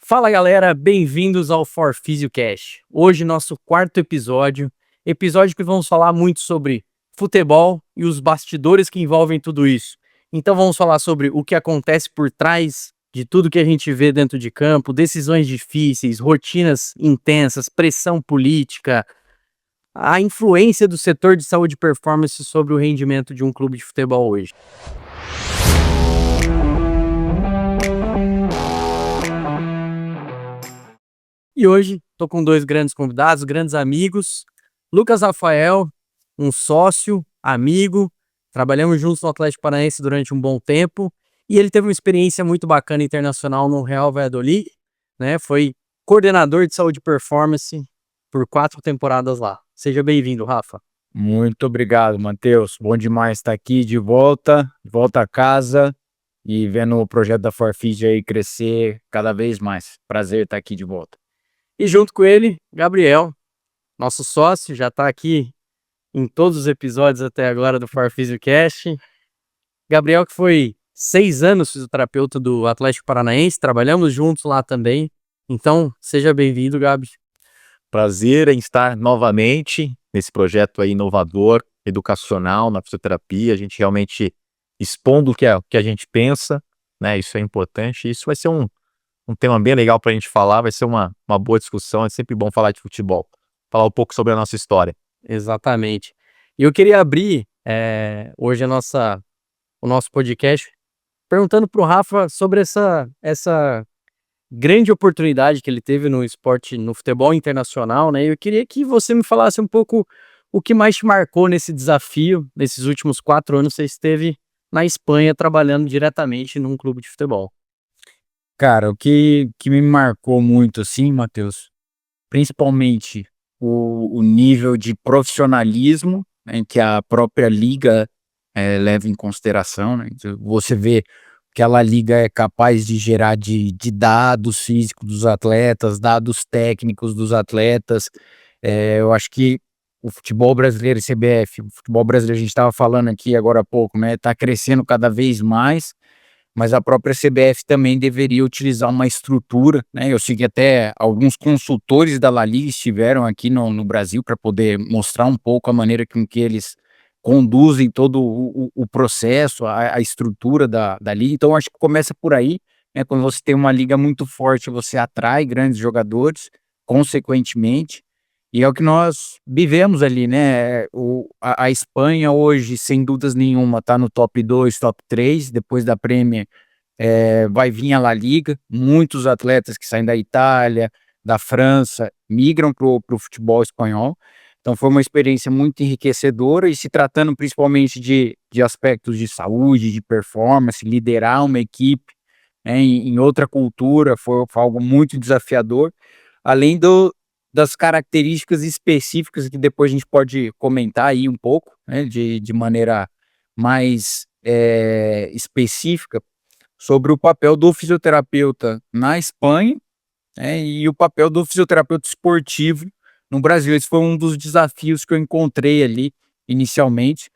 Fala galera, bem-vindos ao For PhysioCast. Hoje nosso quarto episódio que vamos falar muito sobre futebol e os bastidores que envolvem tudo isso. Então vamos falar sobre o que acontece por trás de tudo que a gente vê dentro de campo, decisões difíceis, rotinas intensas, pressão política, a influência do setor de saúde e performance sobre o rendimento de um clube de futebol hoje. E hoje estou com dois grandes convidados, grandes amigos. Lucas Rafael, um sócio, amigo. Trabalhamos juntos no Atlético Paranaense durante um bom tempo. E ele teve uma experiência muito bacana internacional no Real Valladolid, né? Foi coordenador de saúde e performance por 4 temporadas lá. Seja bem-vindo, Rafa. Muito obrigado, Matheus. Bom demais estar aqui de volta a casa e vendo o projeto da Forfisio aí crescer cada vez mais. Prazer estar aqui de volta. E junto com ele, Gabriel, nosso sócio, já está aqui em todos os episódios até agora do For PhysioCast. Gabriel, que foi 6 anos fisioterapeuta do Atlético Paranaense, trabalhamos juntos lá também. Então, seja bem-vindo, Gabi. Prazer em estar novamente nesse projeto aí inovador, educacional, na fisioterapia, a gente realmente expondo o que a gente pensa, né? Isso é importante. Isso vai ser um tema bem legal para a gente falar, vai ser uma boa discussão. É sempre bom falar de futebol, falar um pouco sobre a nossa história. Exatamente. E eu queria abrir hoje o nosso podcast perguntando para o Rafa sobre essa grande oportunidade que ele teve no esporte, no futebol internacional, né? Eu queria que você me falasse um pouco o que mais te marcou nesse desafio, nesses últimos 4 anos você esteve na Espanha trabalhando diretamente num clube de futebol. Cara, o que me marcou muito, assim, Matheus, principalmente o nível de profissionalismo, né, que a própria liga leva em consideração, né? Então, você vê que a La Liga é capaz de gerar de dados físicos dos atletas, dados técnicos dos atletas. Eu acho que o futebol brasileiro, CBF, o futebol brasileiro, a gente estava falando aqui agora há pouco, né? Está crescendo cada vez mais, mas a própria CBF também deveria utilizar uma estrutura, né? Eu sei que até alguns consultores da La Liga estiveram aqui no Brasil para poder mostrar um pouco a maneira com que eles conduzem todo o processo, a estrutura da liga. Então acho que começa por aí, né? Quando você tem uma liga muito forte, você atrai grandes jogadores, consequentemente, e é o que nós vivemos ali, né? A Espanha hoje, sem dúvidas nenhuma, está no top 2, top 3, depois da Premier, vai vir a La Liga. Muitos atletas que saem da Itália, da França, migram para o futebol espanhol. Então foi uma experiência muito enriquecedora, e se tratando principalmente de aspectos de saúde, de performance, liderar uma equipe, né, em outra cultura, foi algo muito desafiador, além das características específicas que depois a gente pode comentar aí um pouco, né, de maneira mais específica, sobre o papel do fisioterapeuta na Espanha, né, e o papel do fisioterapeuta esportivo no Brasil. Esse foi um dos desafios que eu encontrei ali inicialmente,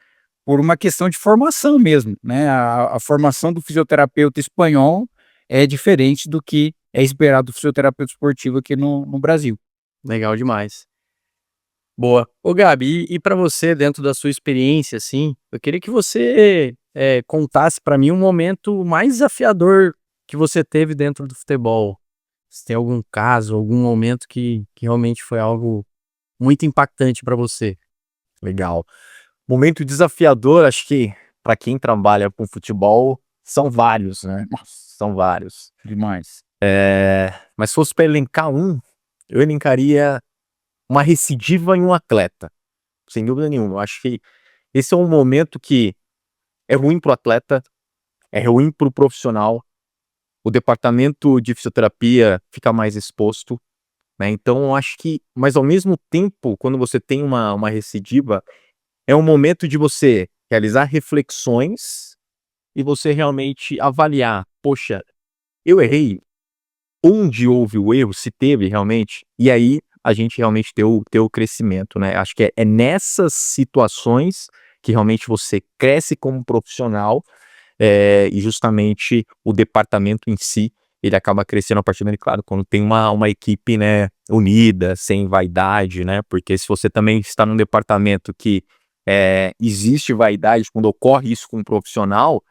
por uma questão de formação mesmo, né? A formação do fisioterapeuta espanhol é diferente do que é esperado do fisioterapeuta esportivo aqui no Brasil. Legal demais. Boa. Ô Gabi, e para você, dentro da sua experiência, assim, eu queria que você contasse para mim um momento mais desafiador que você teve dentro do futebol. Se tem algum caso, algum momento que realmente foi algo muito impactante para você. Legal. Momento desafiador, acho que para quem trabalha com futebol, são vários, né? São vários. Demais. Mas se fosse para elencar eu elencaria uma recidiva em um atleta, sem dúvida nenhuma. Eu acho que esse é um momento que é ruim para o atleta, é ruim para o profissional, o departamento de fisioterapia fica mais exposto, né? Então eu acho que, mas ao mesmo tempo, quando você tem uma recidiva, é um momento de você realizar reflexões e você realmente avaliar, poxa, eu errei, onde houve o erro, se teve realmente, e aí a gente realmente ter o crescimento, né? Acho que é nessas situações que realmente você cresce como profissional, e justamente o departamento em si ele acaba crescendo a partir dele, claro, quando tem uma equipe, né, unida, sem vaidade, né, porque se você também está num departamento que existe vaidade, quando ocorre isso com um profissional,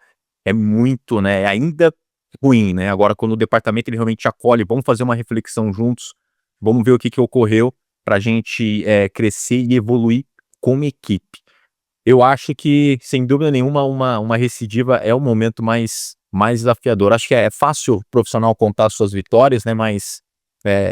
é muito, né, ainda ruim, né, agora quando o departamento ele realmente acolhe, vamos fazer uma reflexão juntos, vamos ver o que ocorreu pra gente crescer e evoluir como equipe. Eu acho que, sem dúvida nenhuma, uma recidiva é o momento mais desafiador. Acho que é fácil o profissional contar suas vitórias, né, mas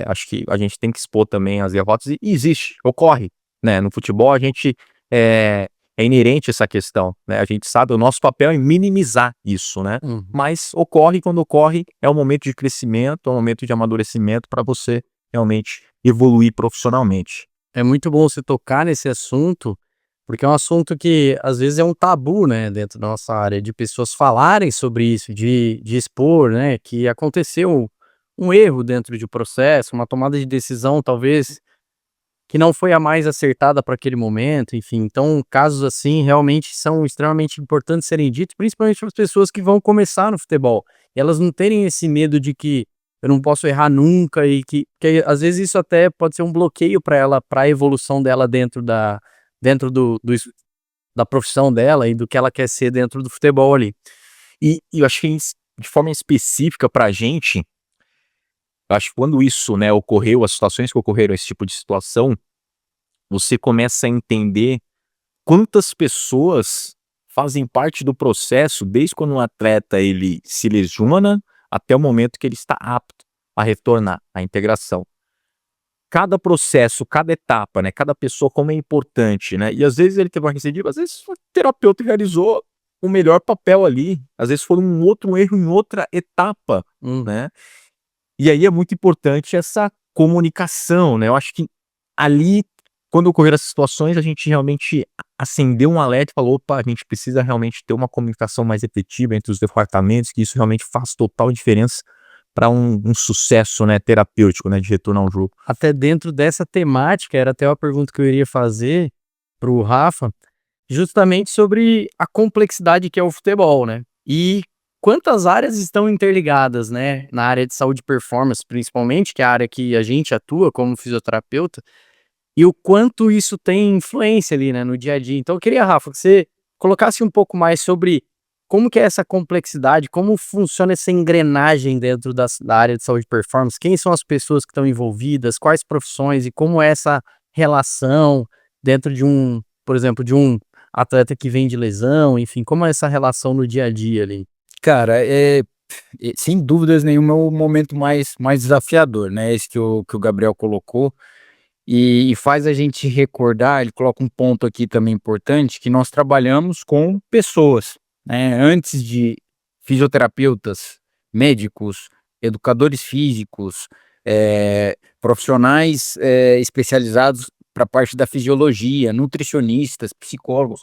acho que a gente tem que expor também as derrotas e existe, ocorre, né, no futebol a gente é inerente essa questão, né, a gente sabe, o nosso papel é minimizar isso, né, mas ocorre, quando ocorre, é um momento de crescimento, é um momento de amadurecimento para você realmente evoluir profissionalmente. É muito bom você tocar nesse assunto, porque é um assunto que às vezes é um tabu, né, dentro da nossa área, de pessoas falarem sobre isso, de expor, né, que aconteceu um erro dentro de um processo, uma tomada de decisão talvez que não foi a mais acertada para aquele momento, enfim. Então, casos assim realmente são extremamente importantes serem ditos, principalmente para as pessoas que vão começar no futebol. E elas não terem esse medo de que eu não posso errar nunca e que às vezes isso até pode ser um bloqueio para ela, para a evolução dela dentro da profissão dela e do que ela quer ser dentro do futebol ali. E eu acho que de forma específica pra gente, eu acho que quando isso, né, ocorreu, as situações que ocorreram, esse tipo de situação, você começa a entender quantas pessoas fazem parte do processo, desde quando um atleta ele se lesiona até o momento que ele está apto a retornar à integração. Cada processo, cada etapa, né, cada pessoa como é importante, né, e às vezes ele teve uma recidiva, às vezes o terapeuta realizou o melhor papel ali, às vezes foi um outro erro em outra etapa, né, e aí é muito importante essa comunicação, né, eu acho que ali, quando ocorreram essas situações, a gente realmente acendeu um alerta e falou: "Opa, a gente precisa realmente ter uma comunicação mais efetiva entre os departamentos, que isso realmente faz total diferença para um sucesso, né, terapêutico, né, de retorno ao jogo". Até dentro dessa temática, era até uma pergunta que eu iria fazer para o Rafa, justamente sobre a complexidade que é o futebol, né? E quantas áreas estão interligadas, né? Na área de saúde e performance, principalmente, que é a área que a gente atua como fisioterapeuta, e o quanto isso tem influência ali, né, no dia a dia. Então eu queria, Rafa, que você colocasse um pouco mais sobre como que é essa complexidade, como funciona essa engrenagem dentro da área de saúde e performance, quem são as pessoas que estão envolvidas, quais profissões e como é essa relação dentro de por exemplo, de um atleta que vem de lesão, enfim, como é essa relação no dia a dia ali? Cara, sem dúvidas nenhuma é o momento mais desafiador, né, esse que o Gabriel colocou, e faz a gente recordar, ele coloca um ponto aqui também importante, que nós trabalhamos com pessoas, né, antes de fisioterapeutas, médicos, educadores físicos, profissionais, especializados para a parte da fisiologia, nutricionistas, psicólogos.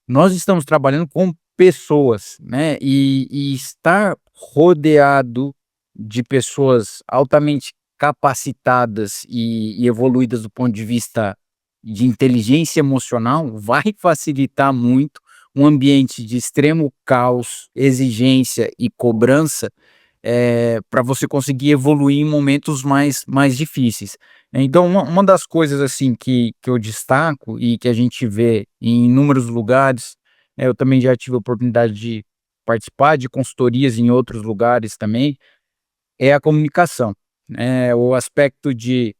Nós estamos trabalhando com pessoas, né, e estar rodeado de pessoas altamente capacitadas e evoluídas do ponto de vista de inteligência emocional vai facilitar muito um ambiente de extremo caos, exigência e cobrança, para você conseguir evoluir em momentos mais difíceis. Então uma das coisas, assim, que eu destaco e que a gente vê em inúmeros lugares, eu também já tive a oportunidade de participar de consultorias em outros lugares também, é a comunicação, né, o aspecto de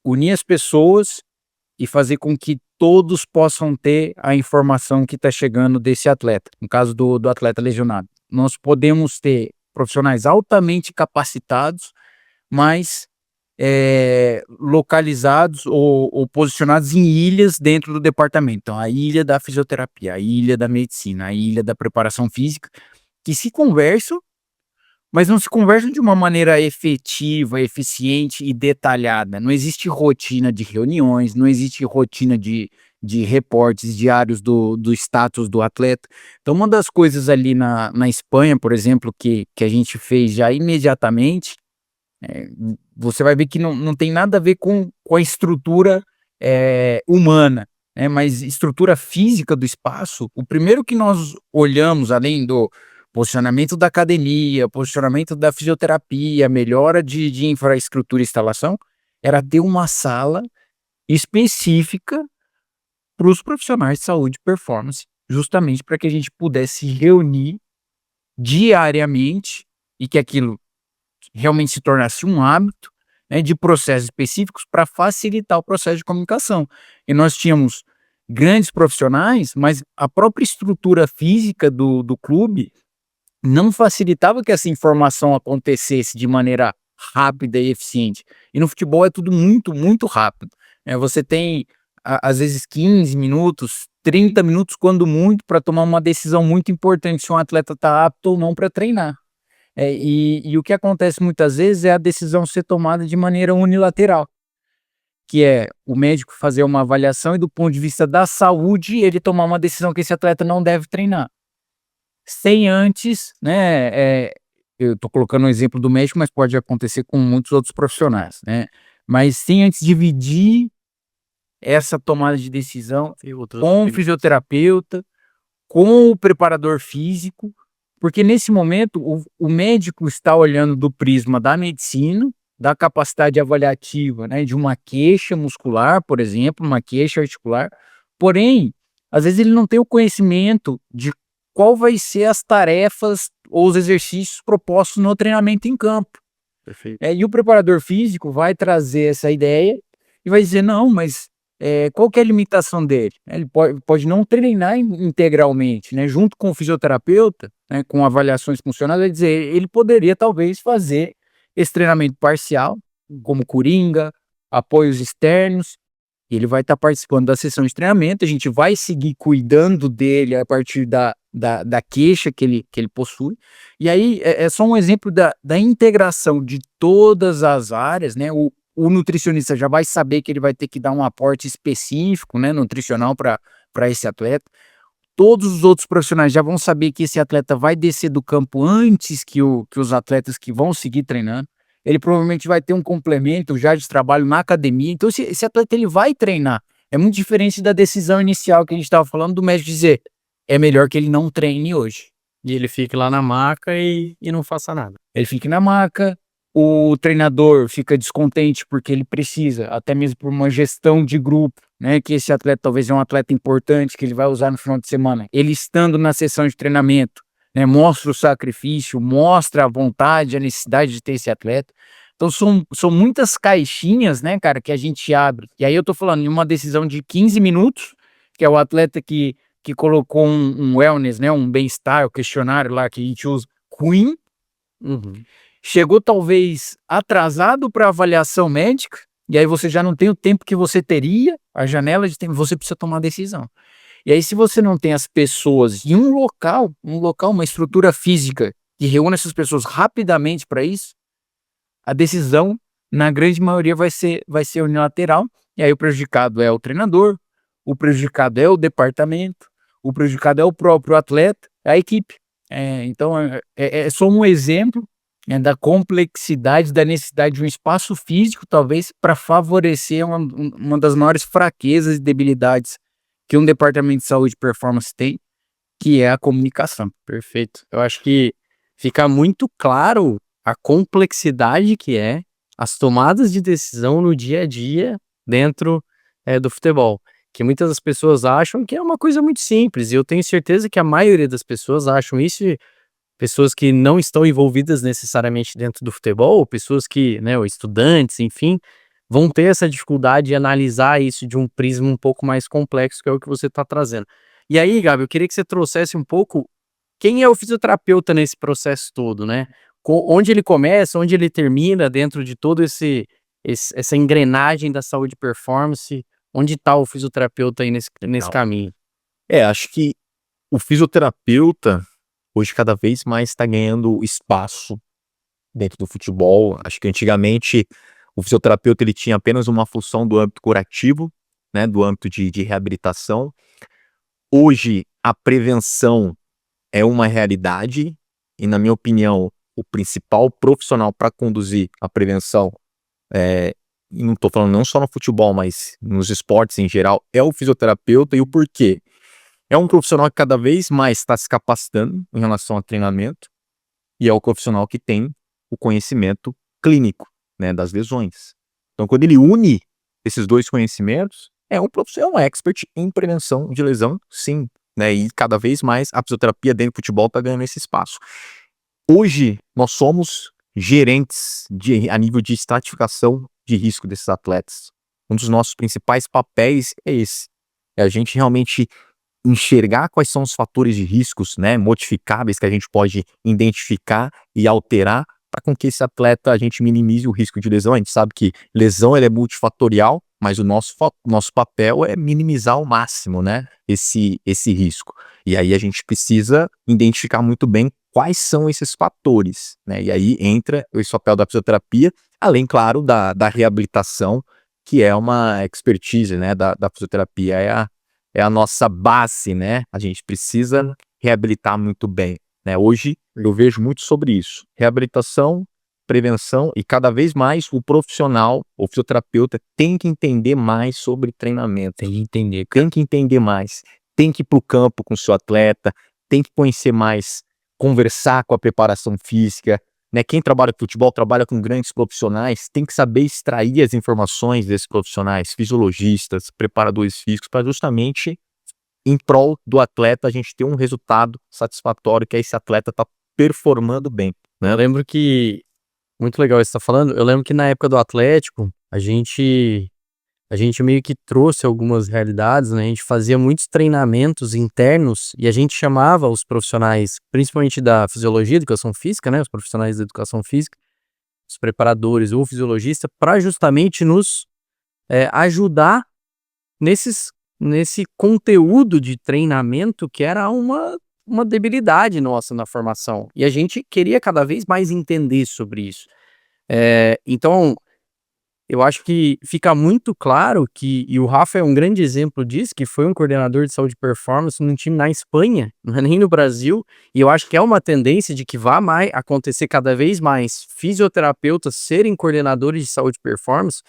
unir as pessoas e fazer com que todos possam ter a informação que está chegando desse atleta, no caso do atleta lesionado. Nós podemos ter profissionais altamente capacitados, mas localizados ou posicionados em ilhas dentro do departamento. Então, a ilha da fisioterapia, a ilha da medicina, a ilha da preparação física, que se conversam, mas não se conversam de uma maneira efetiva, eficiente e detalhada. Não existe rotina de reuniões, não existe rotina de reportes diários do status do atleta. Então, uma das coisas ali na Espanha, por exemplo, que a gente fez já imediatamente, você vai ver que não tem nada a ver com a estrutura humana, né, mas estrutura física do espaço. O primeiro que nós olhamos, além posicionamento da academia, posicionamento da fisioterapia, melhora de infraestrutura e instalação, era ter uma sala específica para os profissionais de saúde e performance, justamente para que a gente pudesse reunir diariamente e que aquilo realmente se tornasse um hábito, né, de processos específicos para facilitar o processo de comunicação. E nós tínhamos grandes profissionais, mas a própria estrutura física do clube não facilitava que essa informação acontecesse de maneira rápida e eficiente. E no futebol é tudo muito, muito rápido. Você tem, às vezes, 15 minutos, 30 minutos, quando muito, para tomar uma decisão muito importante se um atleta está apto ou não para treinar. E o que acontece muitas vezes é a decisão ser tomada de maneira unilateral, que é o médico fazer uma avaliação e, do ponto de vista da saúde, ele tomar uma decisão que esse atleta não deve treinar. Sem antes, né, eu estou colocando um exemplo do médico, mas pode acontecer com muitos outros profissionais, né? Mas sem antes dividir essa tomada de decisão com o fisioterapeuta, com o preparador físico, porque nesse momento o médico está olhando do prisma da medicina, da capacidade avaliativa, né, de uma queixa muscular, por exemplo, uma queixa articular, porém, às vezes ele não tem o conhecimento de qual vai ser as tarefas ou os exercícios propostos no treinamento em campo. Perfeito. E o preparador físico vai trazer essa ideia e vai dizer, não, mas qual que é a limitação dele? Ele pode não treinar integralmente, né? Junto com o fisioterapeuta, né, com avaliações funcionais, vai dizer, ele poderia talvez fazer esse treinamento parcial, como coringa, apoios externos, e ele vai estar participando da sessão de treinamento, a gente vai seguir cuidando dele a partir da queixa que ele possui, e aí é só um exemplo da integração de todas as áreas, né? O nutricionista já vai saber que ele vai ter que dar um aporte específico, né, nutricional para esse atleta. Todos os outros profissionais já vão saber que esse atleta vai descer do campo antes que os atletas que vão seguir treinando. Ele provavelmente vai ter um complemento já de trabalho na academia. Então, esse atleta ele vai treinar. É muito diferente da decisão inicial que a gente estava falando do médico dizer é melhor que ele não treine hoje. E ele fique lá na maca e não faça nada. Ele fica na maca, o treinador fica descontente porque ele precisa, até mesmo por uma gestão de grupo, né, que esse atleta talvez é um atleta importante que ele vai usar no final de semana. Ele estando na sessão de treinamento, né, mostra o sacrifício, mostra a vontade, a necessidade de ter esse atleta. Então são muitas caixinhas, né, cara, que a gente abre. E aí eu tô falando de uma decisão de 15 minutos, que é o atleta que colocou um wellness, né, um bem-estar, o questionário lá que a gente usa, ruim. Chegou talvez atrasado para avaliação médica, e aí você já não tem o tempo que você teria, a janela de tempo, você precisa tomar decisão. E aí se você não tem as pessoas em um local, uma estrutura física que reúne essas pessoas rapidamente para isso, a decisão, na grande maioria, vai ser unilateral, e aí o prejudicado é o treinador, o prejudicado é o departamento, o prejudicado é o próprio atleta, a equipe. Então é só um exemplo da complexidade, da necessidade de um espaço físico, talvez, para favorecer uma das maiores fraquezas e debilidades que um departamento de saúde e performance tem, que é a comunicação. Perfeito. Eu acho que fica muito claro a complexidade que é as tomadas de decisão no dia a dia dentro do futebol. Que muitas das pessoas acham que é uma coisa muito simples, e eu tenho certeza que a maioria das pessoas acham isso, pessoas que não estão envolvidas necessariamente dentro do futebol, pessoas que, né, ou estudantes, enfim, vão ter essa dificuldade de analisar isso de um prisma um pouco mais complexo, que é o que você está trazendo. E aí, Gabi, eu queria que você trouxesse um pouco quem é o fisioterapeuta nesse processo todo, né? Onde ele começa, onde ele termina dentro de todo essa engrenagem da saúde e performance, onde está o fisioterapeuta aí nesse caminho? Acho que o fisioterapeuta hoje cada vez mais está ganhando espaço dentro do futebol. Acho que antigamente o fisioterapeuta ele tinha apenas uma função do âmbito curativo, né, do âmbito de reabilitação. Hoje a prevenção é uma realidade e, na minha opinião, o principal profissional para conduzir a prevenção, e não estou falando não só no futebol, mas nos esportes em geral, é o fisioterapeuta. E o porquê? É um profissional que cada vez mais está se capacitando em relação ao treinamento e é o profissional que tem o conhecimento clínico, né, das lesões. Então, quando ele une esses dois conhecimentos, é um profissional, um expert em prevenção de lesão, sim, né, e cada vez mais a fisioterapia dentro do futebol está ganhando esse espaço. Hoje, nós somos gerentes a nível de estratificação de risco desses atletas. Um dos nossos principais papéis é esse, é a gente realmente enxergar quais são os fatores de riscos, né, modificáveis que a gente pode identificar e alterar para com que esse atleta a gente minimize o risco de lesão. A gente sabe que lesão ela é multifatorial, mas o nosso papel é minimizar ao máximo, né, esse risco. E aí a gente precisa identificar muito bem quais são esses fatores, né, e aí entra esse papel da fisioterapia, além, claro, da reabilitação, que é uma expertise, né, da fisioterapia, é a nossa base, né? A gente precisa reabilitar muito bem, né? Hoje eu vejo muito sobre isso. Reabilitação, prevenção e cada vez mais o profissional, o fisioterapeuta tem que entender mais sobre treinamento. Tem que entender mais. Tem que ir para o campo com o seu atleta, tem que conhecer mais, conversar com a preparação física, né? Quem trabalha com futebol trabalha com grandes profissionais, tem que saber extrair as informações desses profissionais, fisiologistas, preparadores físicos, para justamente em prol do atleta a gente ter um resultado satisfatório, que esse atleta está performando bem, né? Eu lembro que, muito legal isso que você tá falando, eu lembro que na época do Atlético, a gente meio que trouxe algumas realidades, né? A gente fazia muitos treinamentos internos e a gente chamava os profissionais, principalmente da fisiologia, educação física, né? Os profissionais da educação física, os preparadores ou fisiologista, para justamente nos ajudar nesse conteúdo de treinamento que era uma debilidade nossa na formação. E a gente queria cada vez mais entender sobre isso. Então, eu acho que fica muito claro que, e o Rafa é um grande exemplo disso, que foi um coordenador de saúde e performance num time na Espanha, não é nem no Brasil, e eu acho que é uma tendência de que vá mais acontecer cada vez mais fisioterapeutas serem coordenadores de saúde e performance,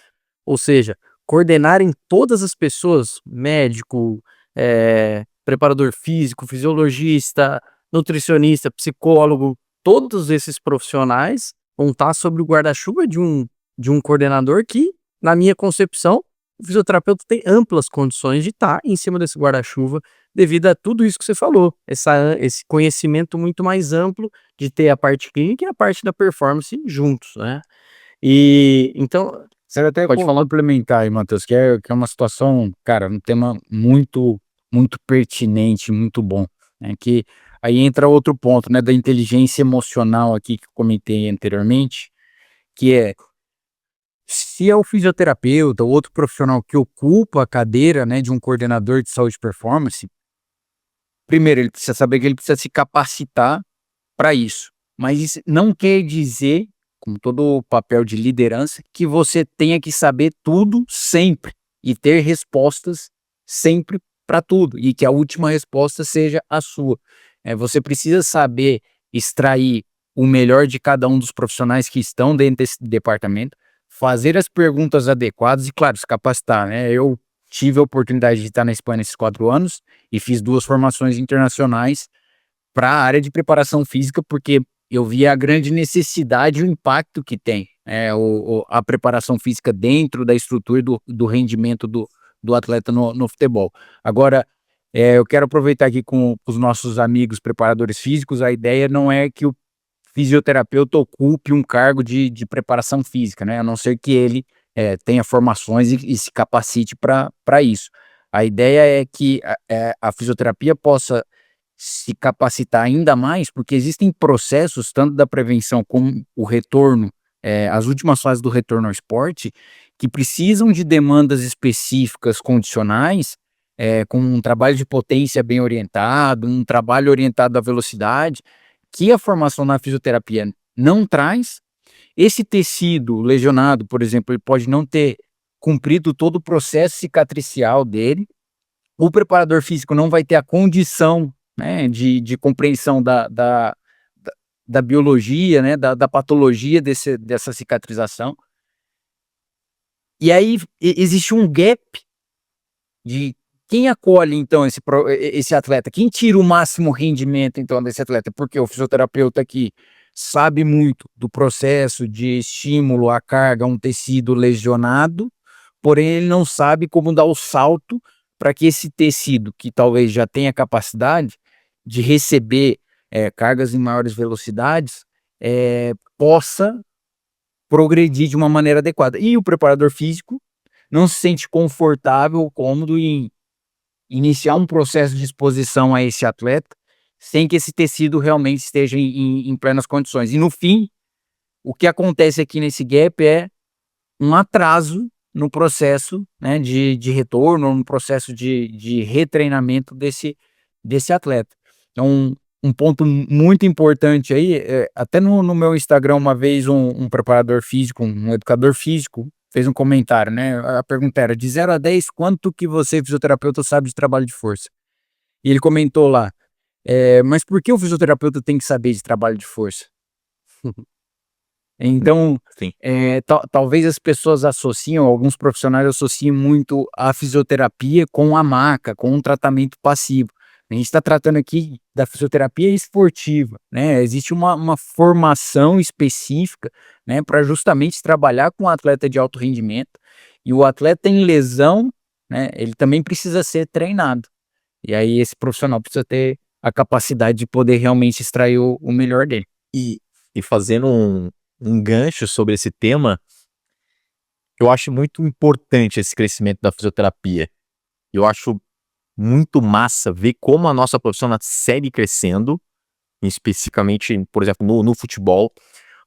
ou seja, coordenarem todas as pessoas, médico, preparador físico, fisiologista, nutricionista, psicólogo, todos esses profissionais vão estar sob o guarda-chuva de um coordenador que, na minha concepção, o fisioterapeuta tem amplas condições de estar em cima desse guarda-chuva devido a tudo isso que você falou, esse conhecimento muito mais amplo de ter a parte clínica e a parte da performance juntos, né? E então, Você até pode falar. complementar aí, Matheus, que é uma situação, cara, um tema muito, muito pertinente, muito bom, né? Que aí entra outro ponto, né, da inteligência emocional aqui que eu comentei anteriormente, que é se é o fisioterapeuta ou outro profissional que ocupa a cadeira, né, de um coordenador de saúde e performance, primeiro ele precisa saber que ele precisa se capacitar para isso. Mas isso não quer dizer, como todo o papel de liderança, que você tenha que saber tudo sempre e ter respostas sempre para tudo e que a última resposta seja a sua. Você precisa saber extrair o melhor de cada um dos profissionais que estão dentro desse departamento, fazer as perguntas adequadas e, claro, se capacitar, né? Eu tive a oportunidade de estar na Espanha nesses 4 anos e fiz 2 formações internacionais para a área de preparação física, porque eu vi a grande necessidade e o impacto que tem a preparação física dentro da estrutura do rendimento do atleta no futebol. Agora, eu quero aproveitar aqui com os nossos amigos preparadores físicos, a ideia não é que o fisioterapeuta ocupe um cargo de preparação física, né? A não ser que ele tenha formações e se capacite para isso. A ideia é que a fisioterapia possa se capacitar ainda mais, porque existem processos, tanto da prevenção como o retorno, as últimas fases do retorno ao esporte, que precisam de demandas específicas, condicionais, com um trabalho de potência bem orientado, um trabalho orientado à velocidade, que a formação na fisioterapia não traz. Esse tecido lesionado, por exemplo, ele pode não ter cumprido todo o processo cicatricial dele, o preparador físico não vai ter a condição, né, de compreensão da biologia, né, da patologia dessa cicatrização. E aí existe um gap de quem acolhe, então, esse atleta? Quem tira o máximo rendimento, então, desse atleta? Porque o fisioterapeuta aqui sabe muito do processo de estímulo à carga a um tecido lesionado, porém ele não sabe como dar o salto para que esse tecido, que talvez já tenha capacidade de receber cargas em maiores velocidades, possa progredir de uma maneira adequada. E o preparador físico não se sente confortável ou cômodo em iniciar um processo de exposição a esse atleta sem que esse tecido realmente esteja em plenas condições. E no fim, o que acontece aqui nesse gap é um atraso no processo, né, de retorno, no processo de retreinamento desse atleta. Então, um ponto muito importante aí, até no meu Instagram, uma vez um preparador físico, um educador físico, fez um comentário, né? A pergunta era: de 0 a 10, quanto que você, fisioterapeuta, sabe de trabalho de força? E ele comentou lá: mas por que o fisioterapeuta tem que saber de trabalho de força? Então, Sim. talvez as pessoas associam, alguns profissionais associam muito a fisioterapia com a maca, com um tratamento passivo. A gente está tratando aqui da fisioterapia esportiva, né? Existe uma formação específica, né, para justamente trabalhar com o atleta de alto rendimento. E o atleta em lesão, né, ele também precisa ser treinado. E aí esse profissional precisa ter a capacidade de poder realmente extrair o melhor dele. E fazendo um gancho sobre esse tema, eu acho muito importante esse crescimento da fisioterapia. Eu acho muito massa ver como a nossa profissão segue crescendo, especificamente, por exemplo, no futebol.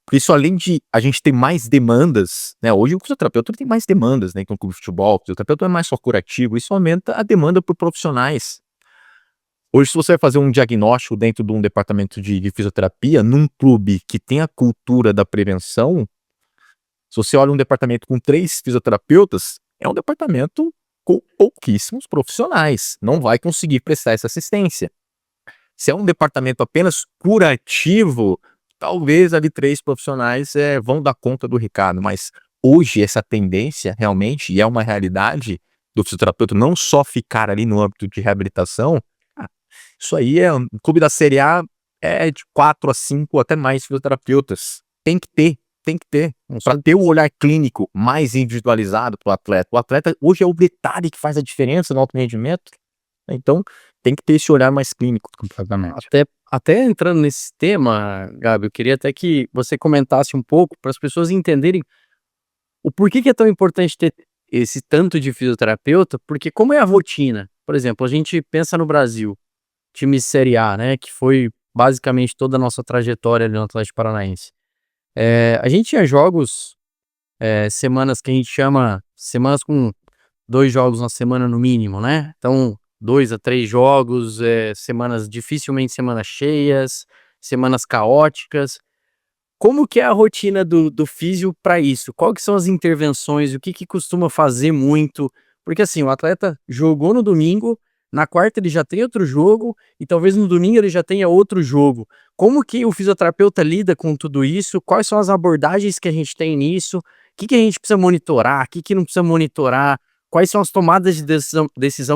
Por isso, além de a gente ter mais demandas, né? Hoje o fisioterapeuta tem mais demandas, né? Então, o clube de futebol, o fisioterapeuta é mais só curativo, isso aumenta a demanda por profissionais. Hoje, se você vai fazer um diagnóstico dentro de um departamento de fisioterapia, num clube que tem a cultura da prevenção, se você olha um departamento com 3 fisioterapeutas, é um departamento com pouquíssimos profissionais. Não vai conseguir prestar essa assistência. Se é um departamento apenas curativo, talvez ali 3 profissionais vão dar conta do recado. Mas hoje essa tendência realmente, e é uma realidade do fisioterapeuta não só ficar ali no âmbito de reabilitação, isso aí um clube da Série A é de 4 a 5, até mais fisioterapeutas. Tem que ter. Para ter o olhar clínico mais individualizado para o atleta. O atleta hoje é o detalhe que faz a diferença no alto rendimento. Então, tem que ter esse olhar mais clínico. Completamente. Até entrando nesse tema, Gabi, eu queria até que você comentasse um pouco para as pessoas entenderem o porquê que é tão importante ter esse tanto de fisioterapeuta, porque como é a rotina? Por exemplo, a gente pensa no Brasil, time Série A, né, que foi basicamente toda a nossa trajetória ali no Atlético Paranaense. A gente tinha jogos, semanas que a gente chama semanas com 2 jogos na semana no mínimo, né? Então, 2 a 3 jogos, semanas dificilmente semanas cheias, semanas caóticas. Como que é a rotina do físio para isso? Qual que são as intervenções? O que costuma fazer muito? Porque assim, o atleta jogou no domingo, na quarta ele já tem outro jogo e talvez no domingo ele já tenha outro jogo. Como que o fisioterapeuta lida com tudo isso? Quais são as abordagens que a gente tem nisso? O que a gente precisa monitorar? O que não precisa monitorar? Quais são as tomadas de decisão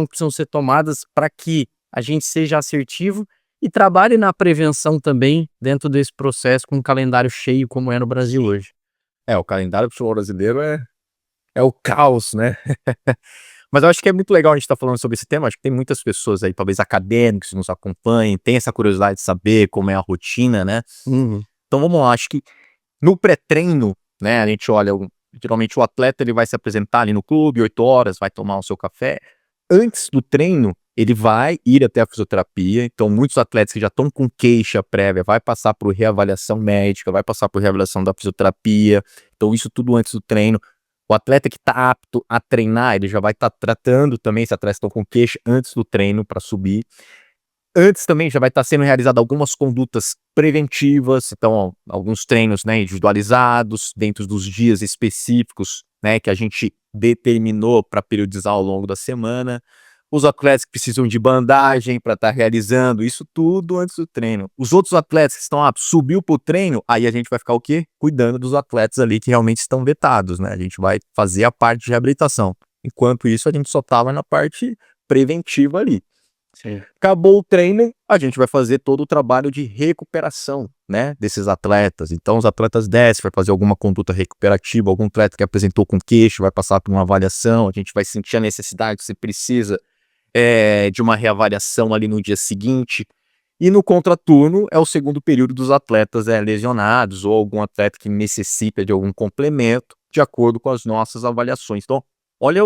que precisam ser tomadas para que a gente seja assertivo e trabalhe na prevenção também dentro desse processo com um calendário cheio como é no Brasil hoje? O calendário do futebol brasileiro é o caos, né? Mas eu acho que é muito legal a gente estar falando sobre esse tema. Acho que tem muitas pessoas aí, talvez acadêmicos, que nos acompanhem, tem essa curiosidade de saber como é a rotina, né? Então vamos lá, acho que no pré-treino, né, a gente olha, geralmente o atleta ele vai se apresentar ali no clube, 8 horas, vai tomar o seu café. Antes do treino, ele vai ir até a fisioterapia. Então muitos atletas que já estão com queixa prévia, vai passar por reavaliação médica, vai passar por reavaliação da fisioterapia. Então isso tudo antes do treino. O atleta que está apto a treinar, ele já vai estar tratando também se atletas estão com queixa antes do treino para subir. Antes também já vai estar sendo realizadas algumas condutas preventivas, então alguns treinos, né, individualizados dentro dos dias específicos, né, que a gente determinou para periodizar ao longo da semana. Os atletas que precisam de bandagem para estar realizando isso tudo antes do treino. Os outros atletas que estão aptos, subiu para o treino, aí a gente vai ficar o quê? Cuidando dos atletas ali que realmente estão vetados, né? A gente vai fazer a parte de reabilitação. Enquanto isso, a gente só estava na parte preventiva ali. Sim. Acabou o treino, a gente vai fazer todo o trabalho de recuperação, né, desses atletas. Então, os atletas descem, vai fazer alguma conduta recuperativa, algum atleta que apresentou com queixo, vai passar por uma avaliação, a gente vai sentir a necessidade, se precisa de uma reavaliação ali no dia seguinte. E no contraturno é o segundo período dos atletas lesionados ou algum atleta que necessita de algum complemento, de acordo com as nossas avaliações. Então, olha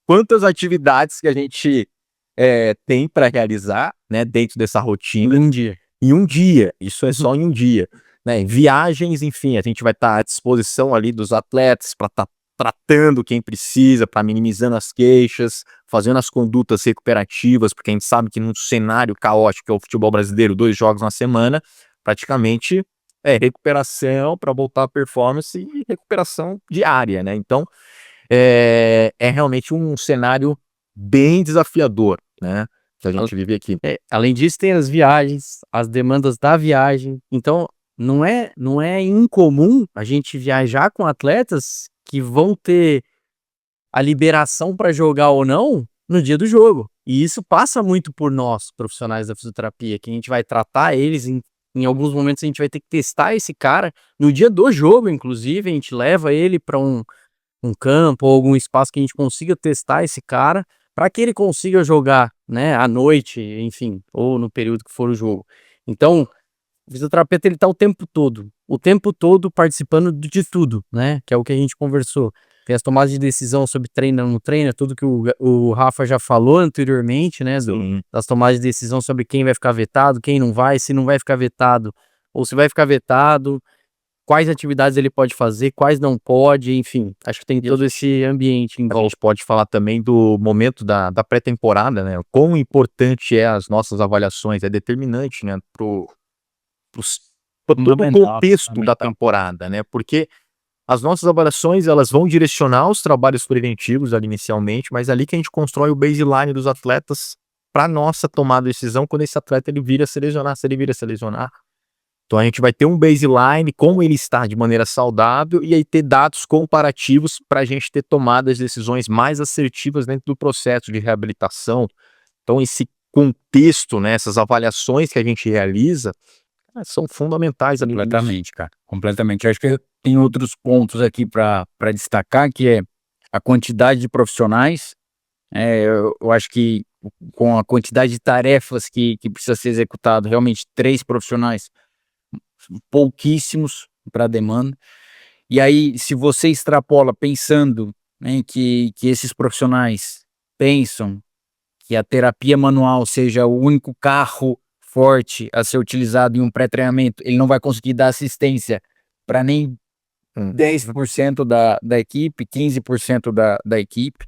quantas atividades que a gente tem para realizar, né, dentro dessa rotina. Um dia. Em um dia, isso é só em um dia. Né? Viagens, enfim, a gente vai estar à disposição ali dos atletas para estar tratando quem precisa, para minimizando as queixas, fazendo as condutas recuperativas, porque a gente sabe que num cenário caótico que é o futebol brasileiro, 2 jogos na semana, praticamente é recuperação para voltar à performance e recuperação diária, né? Então, é realmente um cenário bem desafiador, né? Que a gente vive aqui. Além disso, tem as viagens, as demandas da viagem. Então, não é incomum a gente viajar com atletas que vão ter a liberação para jogar ou não no dia do jogo. E isso passa muito por nós, profissionais da fisioterapia, que a gente vai tratar eles em alguns momentos a gente vai ter que testar esse cara no dia do jogo, inclusive, a gente leva ele para um campo ou algum espaço que a gente consiga testar esse cara para que ele consiga jogar, né, à noite, enfim, ou no período que for o jogo. Então, o fisioterapeuta ele tá o tempo todo participando de tudo, né, que é o que a gente conversou. Tem as tomadas de decisão sobre treino ou não treino, tudo que o Rafa já falou anteriormente, né, das tomadas de decisão sobre quem vai ficar vetado, quem não vai, se não vai ficar vetado, ou se vai ficar vetado, quais atividades ele pode fazer, quais não pode, enfim, acho que tem todo esse ambiente. A gente pode falar também do momento da pré-temporada, né? Quão importante as nossas avaliações, é determinante, né? Pro todo o contexto da temporada, né? Porque as nossas avaliações, elas vão direcionar os trabalhos preventivos ali inicialmente, mas é ali que a gente constrói o baseline dos atletas para nossa tomada de decisão quando esse atleta ele vir a se lesionar, se ele vir a se lesionar. Então a gente vai ter um baseline, como ele está de maneira saudável, e aí ter dados comparativos para a gente ter tomadas de decisões mais assertivas dentro do processo de reabilitação. Então esse contexto, né, essas avaliações que a gente realiza, são fundamentais. Completamente, cara. Completamente. Acho que tem outros pontos aqui para destacar, que é a quantidade de profissionais. Eu acho que com a quantidade de tarefas que precisa ser executado, realmente 3 profissionais pouquíssimos para a demanda. E aí, se você extrapola pensando, né, que esses profissionais pensam que a terapia manual seja o único carro forte a ser utilizado em um pré-treinamento, ele não vai conseguir dar assistência para nem 10% da equipe, 15% da equipe,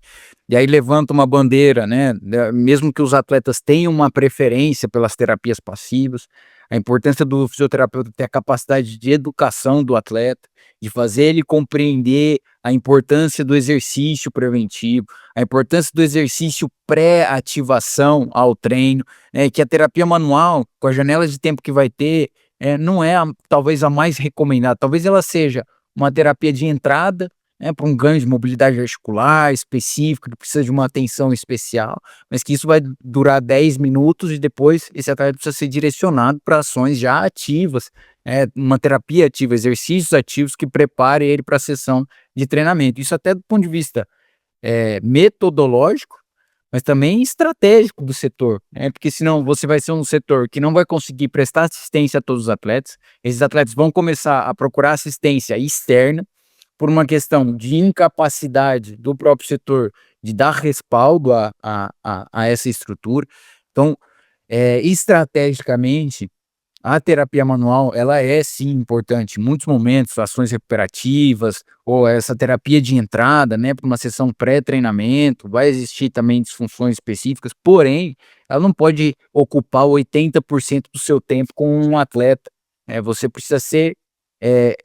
e aí levanta uma bandeira, né? Mesmo que os atletas tenham uma preferência pelas terapias passivas, a importância do fisioterapeuta ter a capacidade de educação do atleta, de fazer ele compreender a importância do exercício preventivo, a importância do exercício pré-ativação ao treino, né? Que a terapia manual, com a janela de tempo que vai ter, não é talvez a mais recomendada, talvez ela seja uma terapia de entrada, né, para um ganho de mobilidade articular específico, que precisa de uma atenção especial, mas que isso vai durar 10 minutos e depois esse atleta precisa ser direcionado para ações já ativas, uma terapia ativa, exercícios ativos que prepare ele para a sessão de treinamento. Isso até do ponto de vista metodológico, mas também estratégico do setor, né? Porque senão você vai ser um setor que não vai conseguir prestar assistência a todos os atletas, esses atletas vão começar a procurar assistência externa por uma questão de incapacidade do próprio setor de dar respaldo a essa estrutura. Então, estrategicamente, a terapia manual, ela é sim importante em muitos momentos, ações recuperativas, ou essa terapia de entrada, né, para uma sessão pré-treinamento, vai existir também disfunções específicas, porém, ela não pode ocupar 80% do seu tempo com um atleta. Você precisa ser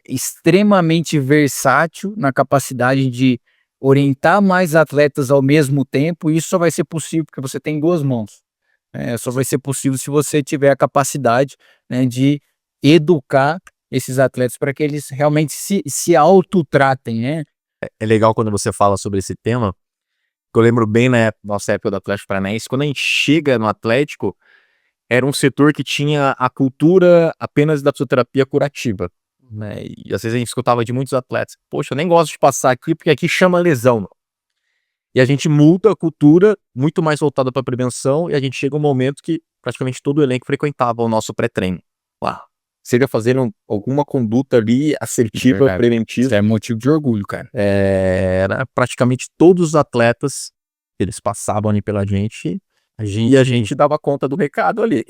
extremamente versátil na capacidade de orientar mais atletas ao mesmo tempo, e isso só vai ser possível porque você tem 2 mãos. Só vai ser possível se você tiver a capacidade, né, de educar esses atletas para que eles realmente se autotratem, né? É legal quando você fala sobre esse tema, que eu lembro bem na nossa época do Atlético Paranaense, quando a gente chega no Atlético, era um setor que tinha a cultura apenas da fisioterapia curativa, né? E às vezes a gente escutava de muitos atletas, poxa, eu nem gosto de passar aqui porque aqui chama lesão. E a gente muda a cultura muito mais voltada para prevenção e a gente chega um momento que praticamente todo o elenco frequentava o nosso pré-treino. Lá. Seria fazendo alguma conduta ali assertiva, Verdade. preventiva. Isso é motivo de orgulho, cara. Era praticamente todos os atletas, eles passavam ali pela gente e a gente dava conta do recado ali.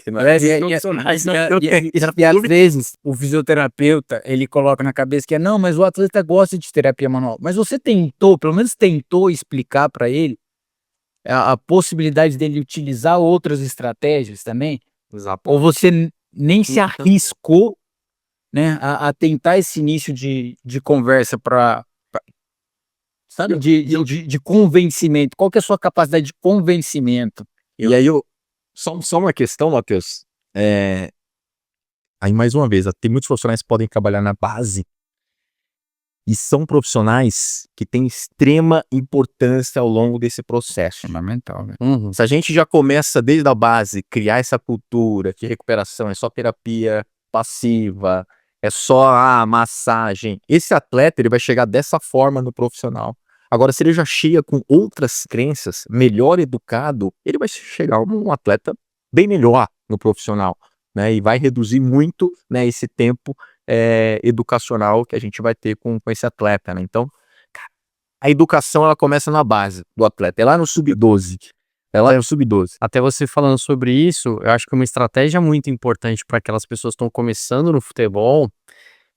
E às vezes o fisioterapeuta ele coloca na cabeça que não, mas o atleta gosta de terapia manual. Mas você tentou, pelo menos tentou explicar para ele a possibilidade dele utilizar outras estratégias também? Ou você nem se arriscou, né, a tentar esse início de conversa sabe, de convencimento? Qual que é a sua capacidade de convencimento? E aí, só uma questão, Matheus. Aí, mais uma vez, tem muitos profissionais que podem trabalhar na base e são profissionais que têm extrema importância ao longo desse processo. Fundamental, né? Se a gente já começa desde a base, criar essa cultura que recuperação é só terapia passiva, é só a massagem, esse atleta ele vai chegar dessa forma no profissional. Agora, se ele já chega com outras crenças, melhor educado, ele vai chegar um atleta bem melhor no profissional, né? E vai reduzir muito, né, esse tempo educacional que a gente vai ter com esse atleta, né? Então, a educação ela começa na base do atleta, é lá no sub-12. Até você falando sobre isso, eu acho que uma estratégia muito importante para aquelas pessoas que estão começando no futebol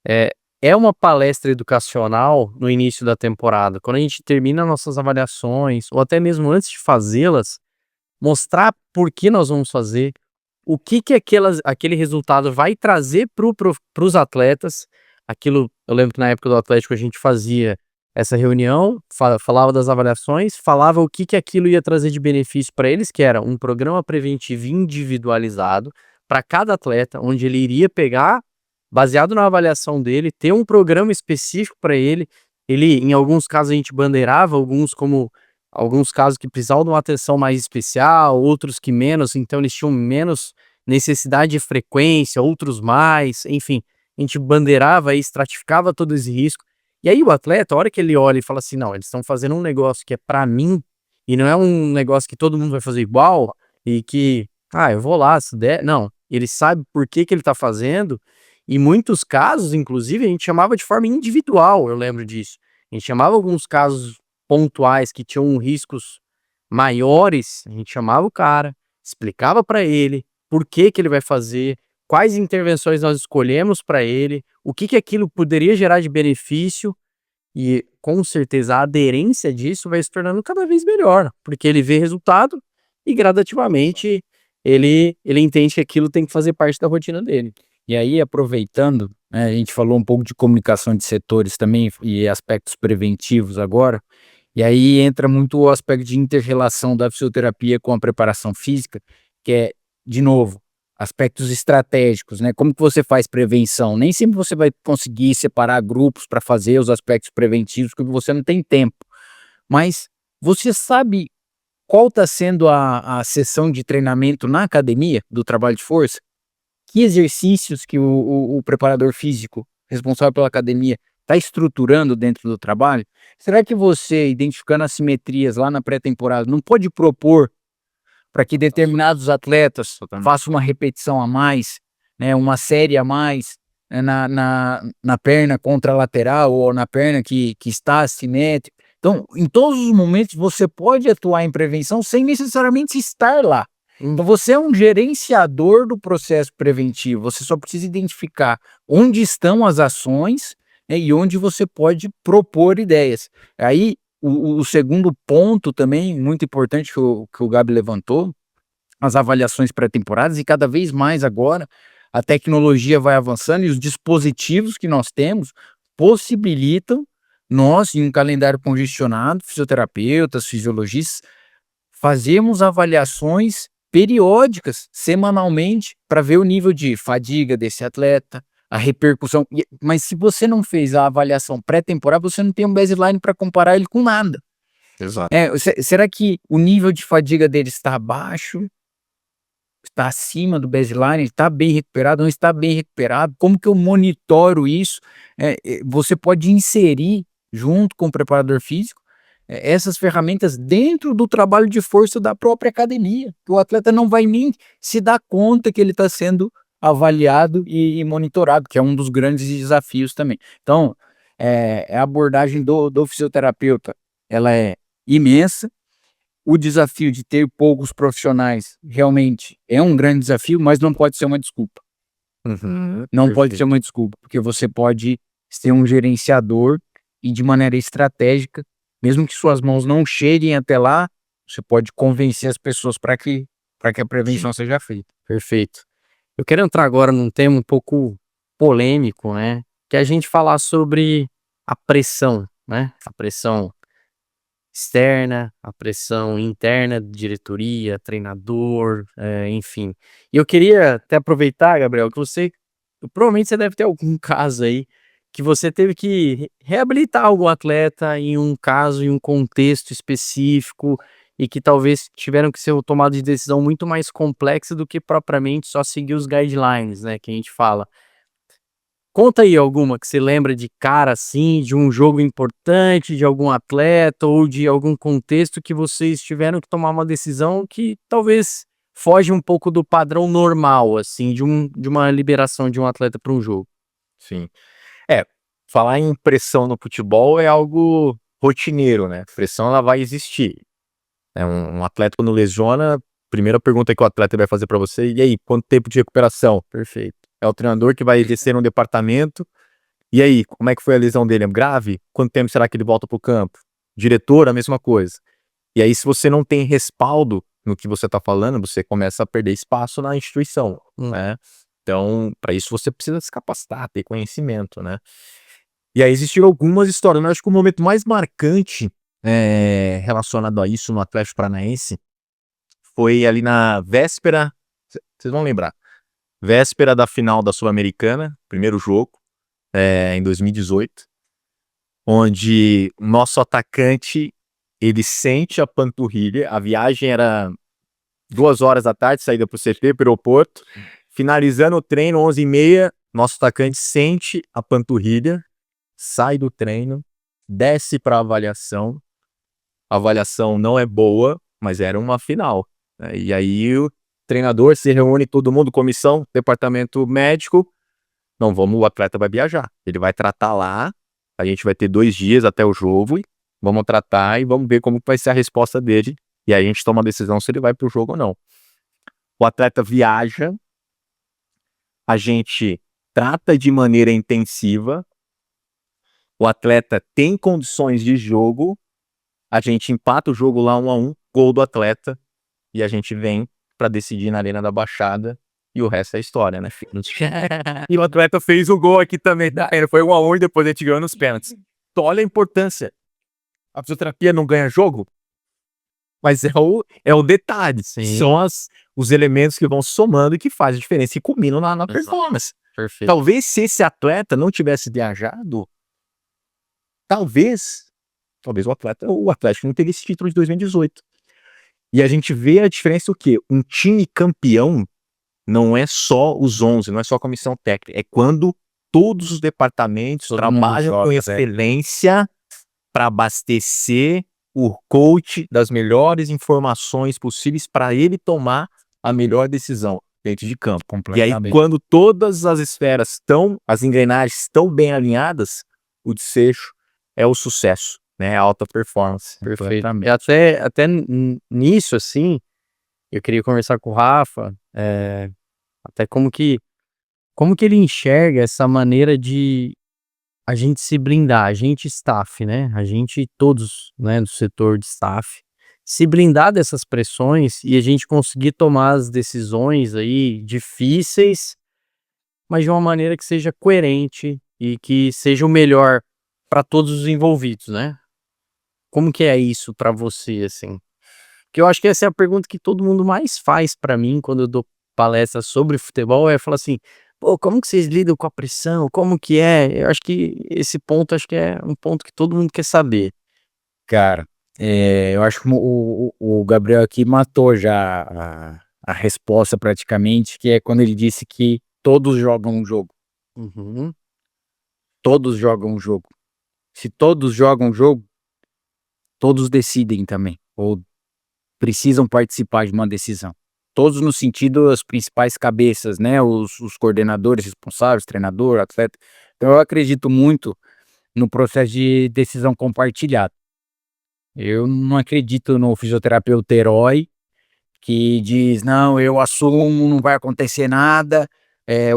é uma palestra educacional no início da temporada. Quando a gente termina nossas avaliações, ou até mesmo antes de fazê-las, mostrar por que nós vamos fazer, o que aquele resultado vai trazer para os atletas. Aquilo, eu lembro que na época do Atlético a gente fazia essa reunião, falava das avaliações, falava o que aquilo ia trazer de benefício para eles, que era um programa preventivo individualizado para cada atleta, onde ele iria pegar, baseado na avaliação dele, ter um programa específico para ele. Em alguns casos a gente bandeirava, alguns casos que precisavam de uma atenção mais especial, outros que menos, então eles tinham menos necessidade de frequência, outros mais, enfim, a gente bandeirava e estratificava todo esse risco. E aí o atleta, a hora que ele olha e fala assim, não, eles estão fazendo um negócio que é para mim, e não é um negócio que todo mundo vai fazer igual, e que, eu vou lá, se der, não, ele sabe por que ele tá fazendo. Em muitos casos, inclusive, a gente chamava de forma individual, eu lembro disso. A gente chamava alguns casos pontuais que tinham riscos maiores, a gente chamava o cara, explicava para ele por que ele vai fazer, quais intervenções nós escolhemos para ele, o que aquilo poderia gerar de benefício, e com certeza a aderência disso vai se tornando cada vez melhor, porque ele vê resultado e gradativamente ele entende que aquilo tem que fazer parte da rotina dele. E aí, aproveitando, né, a gente falou um pouco de comunicação de setores também e aspectos preventivos agora, e aí entra muito o aspecto de inter-relação da fisioterapia com a preparação física, que é, de novo, aspectos estratégicos, né? Como que você faz prevenção? Nem sempre você vai conseguir separar grupos para fazer os aspectos preventivos, porque você não tem tempo. Mas você sabe qual está sendo a sessão de treinamento na academia do trabalho de força? Que exercícios que o preparador físico responsável pela academia está estruturando dentro do trabalho? Será que você, identificando assimetrias lá na pré-temporada, não pode propor para que determinados atletas façam uma repetição a mais, né, uma série a mais, né, na perna contralateral ou na perna que está assimétrica? Então, em todos os momentos, você pode atuar em prevenção sem necessariamente estar lá. Então, você é um gerenciador do processo preventivo, você só precisa identificar onde estão as ações, né, e onde você pode propor ideias. Aí, o segundo ponto também, muito importante que o Gabi levantou, as avaliações pré-temporadas, e cada vez mais agora a tecnologia vai avançando e os dispositivos que nós temos possibilitam nós, em um calendário congestionado, fisioterapeutas, fisiologistas, fazermos avaliações periódicas, semanalmente, para ver o nível de fadiga desse atleta, a repercussão. Mas se você não fez a avaliação pré-temporal, você não tem um baseline para comparar ele com nada. Exato. Será que o nível de fadiga dele está baixo? Está acima do baseline? Está bem recuperado? Não está bem recuperado? Como que eu monitoro isso? Você pode inserir, junto com o preparador físico, essas ferramentas dentro do trabalho de força da própria academia. O atleta não vai nem se dar conta que ele está sendo avaliado e monitorado, que é um dos grandes desafios também. Então, a abordagem do fisioterapeuta, ela é imensa. O desafio de ter poucos profissionais realmente é um grande desafio, mas não pode ser uma desculpa. Não pode ser uma desculpa, porque você pode ser um gerenciador e de maneira estratégica, mesmo que suas mãos não cheguem até lá, você pode convencer as pessoas para que a prevenção seja feita. Perfeito. Eu quero entrar agora num tema um pouco polêmico, né? Que é a gente falar sobre a pressão, né? A pressão externa, a pressão interna, diretoria, treinador, enfim. E eu queria até aproveitar, Gabriel, que provavelmente você deve ter algum caso aí que você teve que reabilitar algum atleta em um caso, em um contexto específico e que talvez tiveram que ser tomado de decisão muito mais complexa do que propriamente só seguir os guidelines, né, que a gente fala. Conta aí alguma que você lembra de cara, assim, de um jogo importante, de algum atleta ou de algum contexto que vocês tiveram que tomar uma decisão que talvez foge um pouco do padrão normal, assim, de uma liberação de um atleta para um jogo. Sim. Falar em pressão no futebol é algo rotineiro, né? Pressão ela vai existir. Um atleta quando lesiona, primeira pergunta que o atleta vai fazer para você, e aí, quanto tempo de recuperação? Perfeito. É o treinador que vai descer no departamento, e aí, como é que foi a lesão dele? É grave? Quanto tempo será que ele volta pro campo? Diretor, a mesma coisa. E aí, se você não tem respaldo no que você tá falando, você começa a perder espaço na instituição, né? Então, para isso você precisa se capacitar, ter conhecimento, né? E aí existiram algumas histórias, mas acho que o momento mais marcante relacionado a isso no Atlético Paranaense foi ali na véspera, vocês vão lembrar, véspera da final da Sul-Americana, primeiro jogo, em 2018, onde o nosso atacante, ele sente a panturrilha, a viagem era 2 horas da tarde, saída pro CT, pro aeroporto, finalizando o treino, 11h30, nosso atacante sente a panturrilha, sai do treino, desce para avaliação, a avaliação não é boa, mas era uma final, né? E aí o treinador se reúne, todo mundo, comissão, departamento médico, não, o atleta vai viajar, ele vai tratar lá, a gente vai ter 2 dias até o jogo, vamos tratar e vamos ver como vai ser a resposta dele, e aí a gente toma a decisão se ele vai pro jogo ou não. O atleta viaja, a gente trata de maneira intensiva, o atleta tem condições de jogo, a gente empata o jogo lá 1-1, gol do atleta, e a gente vem para decidir na Arena da Baixada, e o resto é história, né, filho? E o atleta fez o gol aqui também, foi 1-1 e depois a gente ganhou nos pênaltis. Então olha a importância. A fisioterapia não ganha jogo, mas é o detalhe. Sim. São os elementos que vão somando e que fazem a diferença e combinam na performance. Perfeito. Talvez se esse atleta não tivesse viajado, talvez o Atlético não teria esse título de 2018. E a gente vê a diferença o quê? Um time campeão não é só os 11, não é só a comissão técnica, é quando todos os departamentos trabalham com excelência para abastecer o coach das melhores informações possíveis para ele tomar a melhor decisão dentro de campo. E aí, quando todas as esferas as engrenagens estão bem alinhadas, o desfecho é o sucesso, né? A alta performance. Perfeito. E até nisso, assim, eu queria conversar com o Rafa, até como que ele enxerga essa maneira de a gente se blindar, a gente staff, né? A gente todos, né, do setor de staff, se blindar dessas pressões e a gente conseguir tomar as decisões aí difíceis, mas de uma maneira que seja coerente e que seja o melhor para todos os envolvidos, né? Como que é isso para você, assim? Porque eu acho que essa é a pergunta que todo mundo mais faz para mim quando eu dou palestra sobre futebol, falar assim, pô, como que vocês lidam com a pressão? Como que é? Eu acho que esse ponto, é um ponto que todo mundo quer saber. Cara, Eu acho que o Gabriel aqui matou já a resposta praticamente, que é quando ele disse que todos jogam um jogo. Uhum. Todos jogam um jogo. Se todos jogam um jogo, todos decidem também, ou precisam participar de uma decisão. Todos no sentido as principais cabeças, né? Os coordenadores responsáveis, treinador, atleta. Então eu acredito muito no processo de decisão compartilhada. Eu não acredito no fisioterapeuta herói que diz, não, eu assumo, não vai acontecer nada,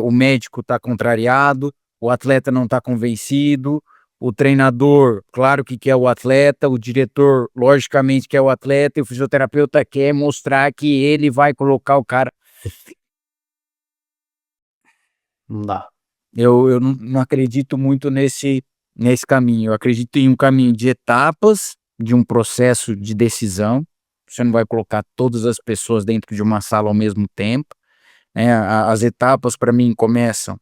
o médico está contrariado, o atleta não está convencido, o treinador, claro que quer o atleta, o diretor, logicamente quer o atleta, e o fisioterapeuta quer mostrar que ele vai colocar o cara. Não dá. Eu não acredito muito nesse caminho, eu acredito em um caminho de etapas, de um processo de decisão. Você não vai colocar todas as pessoas dentro de uma sala ao mesmo tempo, né? As etapas para mim começam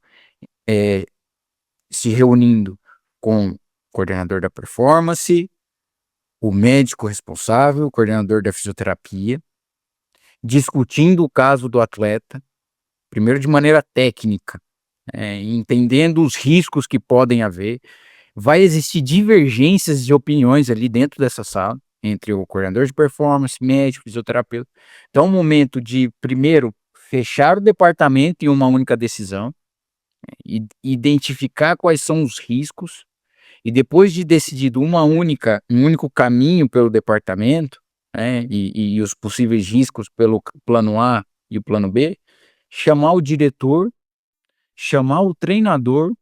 se reunindo com o coordenador da performance, o médico responsável, o coordenador da fisioterapia, discutindo o caso do atleta, primeiro de maneira técnica, entendendo os riscos que podem haver. Vai existir divergências de opiniões ali dentro dessa sala, entre o coordenador de performance, médico, fisioterapeuta. Então, é um momento de, primeiro, fechar o departamento em uma única decisão, identificar quais são os riscos, e depois de decidido um único caminho pelo departamento, né, e os possíveis riscos pelo plano A e o plano B, chamar o diretor, chamar o treinador,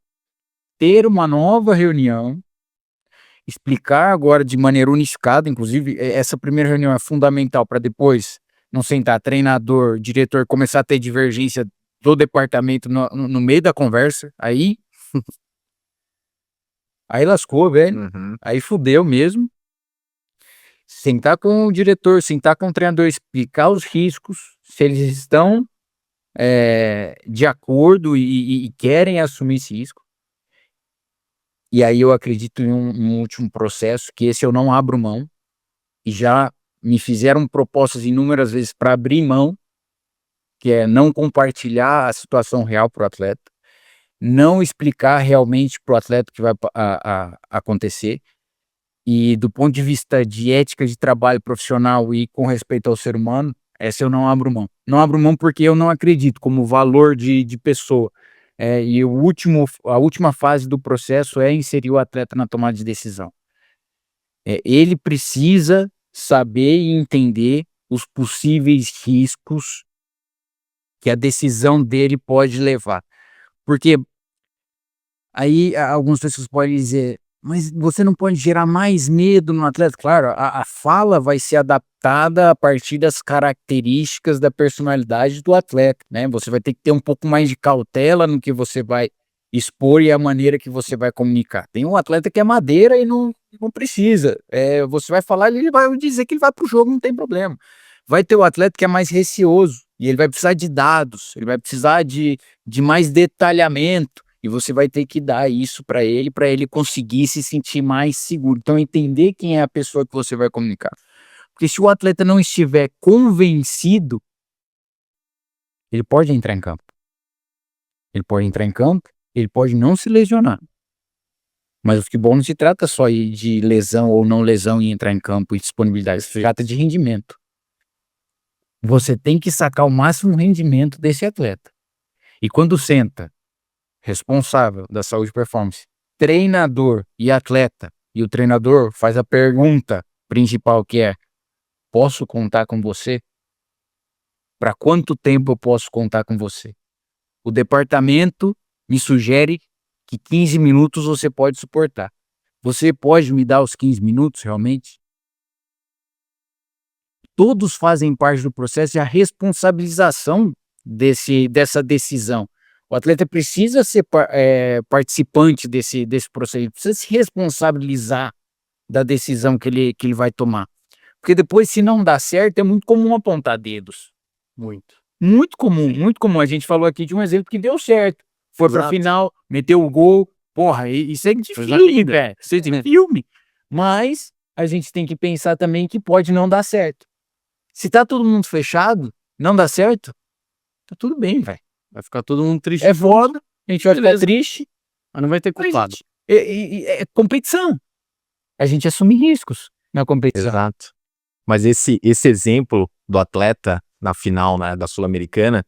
ter uma nova reunião, explicar agora de maneira unificada, inclusive essa primeira reunião é fundamental para depois não sentar treinador, diretor, começar a ter divergência do departamento no meio da conversa, aí lascou, velho, Uhum. aí fudeu mesmo. Sentar com o diretor, sentar com o treinador, explicar os riscos, se eles estão de acordo e querem assumir esse risco. E aí eu acredito em um último processo, que esse eu não abro mão, e já me fizeram propostas inúmeras vezes para abrir mão, que é não compartilhar a situação real para o atleta, não explicar realmente para o atleta o que vai acontecer. E do ponto de vista de ética de trabalho profissional e com respeito ao ser humano, essa eu não abro mão. Não abro mão porque eu não acredito como valor de pessoa. E a última fase do processo é inserir o atleta na tomada de decisão. Ele precisa saber e entender os possíveis riscos que a decisão dele pode levar. Porque aí algumas pessoas podem dizer, mas você não pode gerar mais medo no atleta? Claro, a fala vai ser adaptada a partir das características da personalidade do atleta, né? Você vai ter que ter um pouco mais de cautela no que você vai expor e a maneira que você vai comunicar. Tem um atleta que é madeira e não precisa. Você vai falar, ele vai dizer que ele vai para o jogo, não tem problema. Vai ter o atleta que é mais receoso e ele vai precisar de dados, ele vai precisar de mais detalhamento. E você vai ter que dar isso para ele conseguir se sentir mais seguro. Então, entender quem é a pessoa que você vai comunicar. Porque se o atleta não estiver convencido, ele pode entrar em campo. Ele pode entrar em campo, ele pode não se lesionar. Mas o futebol não se trata só de lesão ou não lesão e entrar em campo e disponibilidade. Se trata de rendimento. Você tem que sacar o máximo rendimento desse atleta. E quando senta responsável da saúde e performance, treinador e atleta, e o treinador faz a pergunta principal que é: posso contar com você? Para quanto tempo eu posso contar com você? O departamento me sugere que 15 minutos você pode suportar. Você pode me dar os 15 minutos realmente? Todos fazem parte do processo e a responsabilização dessa decisão. O atleta precisa ser participante desse processo, ele precisa se responsabilizar da decisão que ele vai tomar. Porque depois, se não dá certo, é muito comum apontar dedos. Muito. Muito comum, muito comum. A gente falou aqui de um exemplo que deu certo. Foi pra Exato. final, meteu o gol. Porra, isso é de Coisa filme, linda. velho. Isso é de filme. Mas a gente tem que pensar também que pode não dar certo. Se tá todo mundo fechado, não dá certo, tá tudo bem, velho. Vai ficar todo mundo triste. É foda, a gente vai ficar Beleza. triste, Mas não vai ter mas, culpado. gente, é competição. A gente assume riscos na competição. Exato. Mas esse exemplo do atleta na final, né, da Sul-Americana,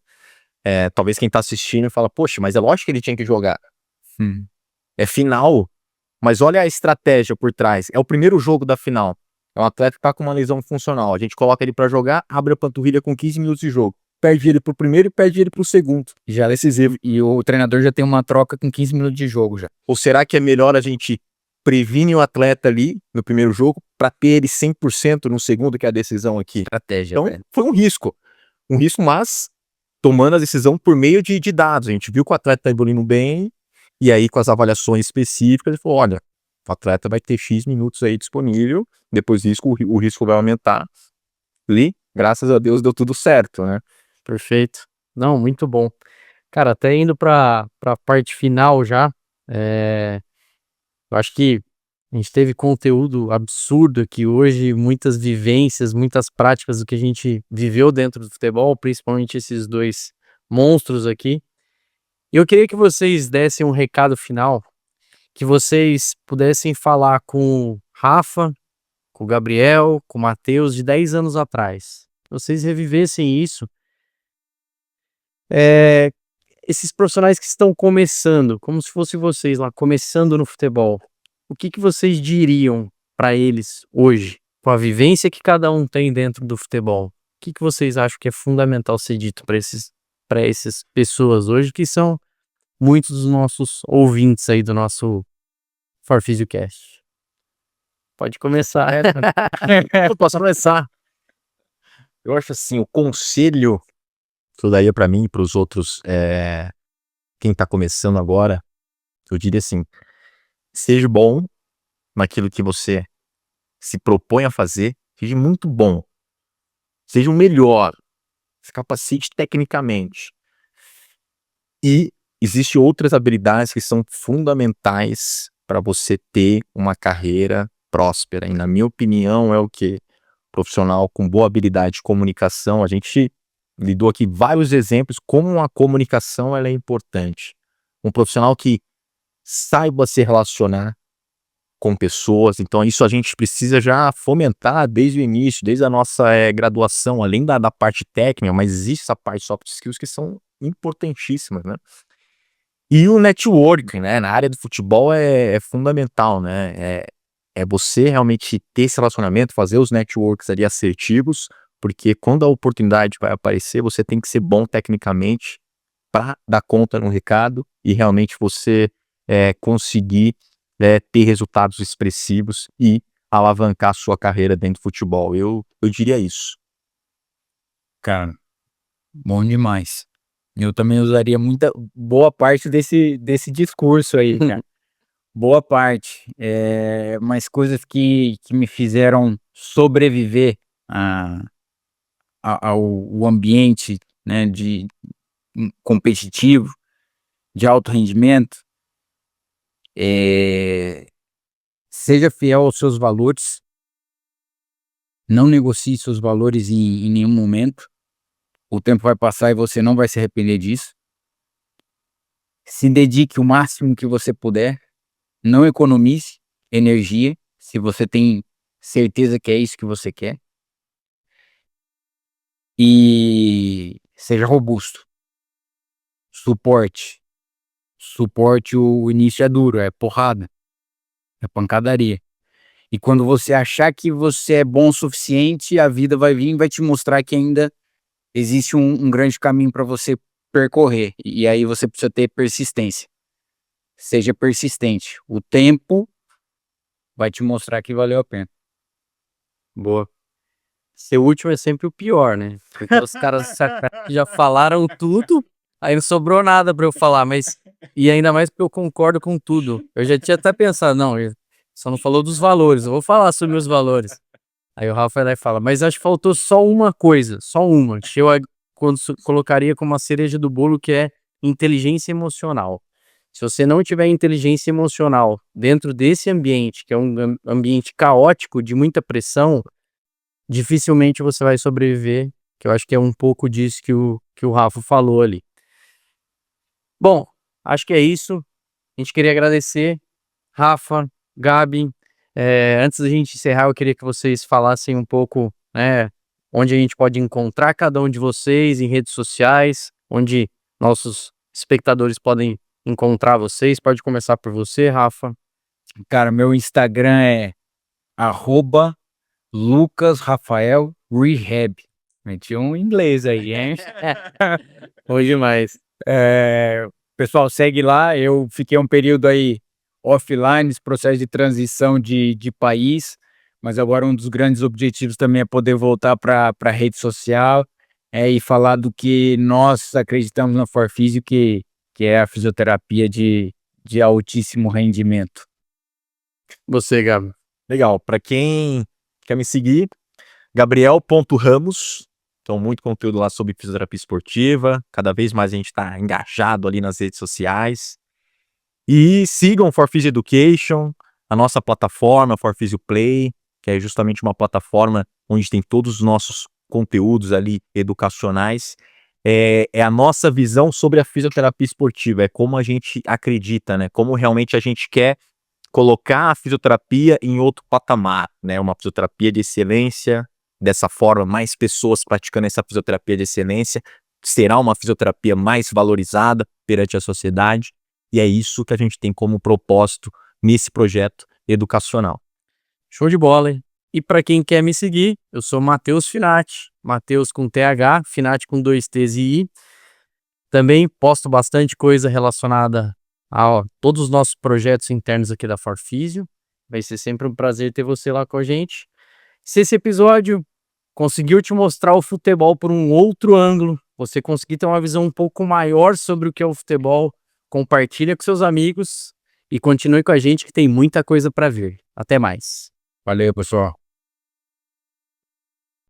talvez quem tá assistindo fala, poxa, mas é lógico que ele tinha que jogar. É final, mas olha a estratégia por trás. É o primeiro jogo da final. É um atleta que tá com uma lesão funcional. A gente coloca ele pra jogar, abre a panturrilha com 15 minutos de jogo. Perde ele pro primeiro e perde ele pro segundo. Já decisivo. E o treinador já tem uma troca com 15 minutos de jogo já. Ou será que é melhor a gente previne o atleta ali no primeiro jogo pra ter ele 100% no segundo, que é a decisão aqui? Estratégia, Então, velho. foi um risco. Um risco, mas tomando a decisão por meio de dados. A gente viu que o atleta tá evoluindo bem, e aí com as avaliações específicas, ele falou, olha, o atleta vai ter X minutos aí disponível, depois disso o risco vai aumentar. E, graças a Deus, deu tudo certo, né? Perfeito. Não, muito bom. Cara, até indo pra parte final já, eu acho que a gente teve conteúdo absurdo aqui hoje, muitas vivências, muitas práticas do que a gente viveu dentro do futebol, principalmente esses dois monstros aqui. E eu queria que vocês dessem um recado final, que vocês pudessem falar com o Rafa, com o Gabriel, com o Matheus de 10 anos atrás. Vocês revivessem isso. Esses profissionais que estão começando, como se fosse vocês lá, começando no futebol, o que vocês diriam para eles hoje, com a vivência que cada um tem dentro do futebol? O que vocês acham que é fundamental ser dito para essas pessoas hoje, que são muitos dos nossos ouvintes aí do nosso ForFisiocast? Pode começar. Eu posso começar. Eu acho assim, o conselho que eu daria pra mim e pros outros, quem tá começando agora, eu diria assim, seja bom naquilo que você se propõe a fazer, seja muito bom, seja o melhor, se capacite tecnicamente. E existem outras habilidades que são fundamentais para você ter uma carreira próspera. E na minha opinião é o que? Profissional com boa habilidade de comunicação. A gente lidou aqui vários exemplos como a comunicação ela é importante. Um profissional que saiba se relacionar com pessoas, então isso a gente precisa já fomentar desde o início, desde a nossa graduação, além da parte técnica, mas existe essa parte de soft skills que são importantíssimas, né? E o networking, né, na área do futebol é fundamental, né? É você realmente ter esse relacionamento, fazer os networks ali assertivos, porque quando a oportunidade vai aparecer, você tem que ser bom tecnicamente para dar conta no recado e realmente você conseguir ter resultados expressivos e alavancar a sua carreira dentro do futebol. Eu diria isso. Cara, bom demais. Eu também usaria boa parte desse discurso aí, cara. Boa parte. Mas coisas que me fizeram sobreviver ao ambiente, né, competitivo, de alto rendimento. Seja fiel aos seus valores. Não negocie seus valores em nenhum momento. O tempo vai passar e você não vai se arrepender disso. Se dedique o máximo que você puder. Não economize energia, se você tem certeza que é isso que você quer. E seja robusto. Suporte. O início é duro, é porrada. É pancadaria. E quando você achar que você é bom o suficiente, a vida vai vir e vai te mostrar que ainda existe um grande caminho para você percorrer. E aí você precisa ter persistência. Seja persistente. O tempo vai te mostrar que valeu a pena. Boa. Ser último é sempre o pior, né? Porque os caras já falaram tudo, aí não sobrou nada pra eu falar, mas... E ainda mais porque eu concordo com tudo. Eu já tinha até pensado, não, só não falou dos valores, eu vou falar sobre os valores. Aí o Rafa vai lá e fala, mas acho que faltou só uma coisa, só uma, que eu colocaria como a cereja do bolo, que é inteligência emocional. Se você não tiver inteligência emocional dentro desse ambiente, que é um ambiente caótico, de muita pressão, dificilmente você vai sobreviver, que eu acho que é um pouco disso que o Rafa falou ali. Bom, acho que é isso. A gente queria agradecer, Rafa, Gabi. Antes da gente encerrar, eu queria que vocês falassem um pouco, né, onde a gente pode encontrar cada um de vocês em redes sociais, onde nossos espectadores podem encontrar vocês. Pode começar por você, Rafa. Cara, meu Instagram é @LucasRafaelRehab. Meti um inglês aí, hein? Bom demais. Pessoal, segue lá. Eu fiquei um período aí offline, esse processo de transição de país, mas agora um dos grandes objetivos também é poder voltar para a rede social e falar do que nós acreditamos na Forfísio, que é a fisioterapia de altíssimo rendimento. Você, Gabi. Legal. Para quem quer me seguir, Gabriel.Ramos. Então, muito conteúdo lá sobre fisioterapia esportiva. Cada vez mais a gente está engajado ali nas redes sociais. E sigam Forphysio Education, a nossa plataforma, Forphysio Play, que é justamente uma plataforma onde tem todos os nossos conteúdos ali educacionais. É a nossa visão sobre a fisioterapia esportiva, é como a gente acredita, né? Como realmente a gente quer colocar a fisioterapia em outro patamar, né? Uma fisioterapia de excelência, dessa forma, mais pessoas praticando essa fisioterapia de excelência, será uma fisioterapia mais valorizada perante a sociedade, e é isso que a gente tem como propósito nesse projeto educacional. Show de bola, hein? E para quem quer me seguir, eu sou Matheus Finati, Matheus com TH, Finati com 2 T's e I. Também posto bastante coisa relacionada a todos os nossos projetos internos aqui da Forfísio. Vai ser sempre um prazer ter você lá com a gente. Se esse episódio conseguiu te mostrar o futebol por um outro ângulo, você conseguir ter uma visão um pouco maior sobre o que é o futebol, compartilha com seus amigos e continue com a gente que tem muita coisa para vir. Até mais. Valeu, pessoal.